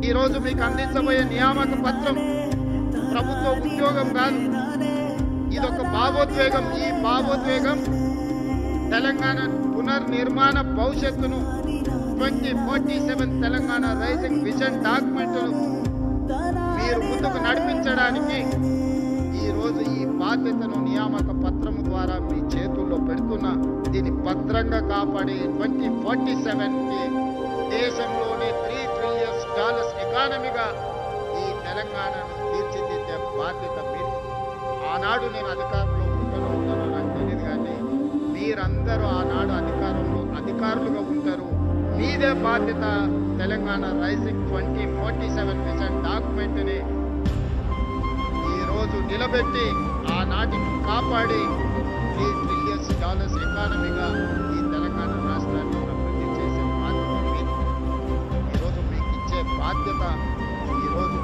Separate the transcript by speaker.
Speaker 1: ఈ రోజు మీకు అందించబోయే నియామక పత్రం ప్రభుత్వ ఉద్యోగం కాదు, ఇదొక భావోద్వేగం. ఈ భావోద్వేగం తెలంగాణ పునర్నిర్మాణ భవిష్యత్తును 2047 తెలంగాణ రైజింగ్ విజన్ డాక్యుమెంట్ మీరు ముందుకు నడిపించడానికి ఈ రోజు ఈ బాధ్యతను నియామక పత్రము ద్వారా మీ చేతుల్లో పెడుతున్నా. దీన్ని భద్రంగా కాపాడి 2047కి దేశంలోనే $3 ట్రిలియన్ ఎకానమీగా ఈ తెలంగాణను తీర్చిదిద్దే బాధ్యత మీరు. ఆనాడు నేను అధికారంలో ఉంటానో నాకు తెలియదు, కానీ మీరందరూ ఆనాడు అధికారులుగా ఉంటారు. మీదే బాధ్యత తెలంగాణ రైజింగ్ 2047 విజన్ డాక్యుమెంట్ని ఈరోజు నిలబెట్టి ఆనాటికి కాపాడి $3 ట్రిలియన్ ఎకానమీగా ఈ తెలంగాణ రాష్ట్రాన్ని అభివృద్ధి చేసే బాధ్యత మీరు. ఈరోజు మీకు ఇచ్చే బాధ్యత ఈరోజు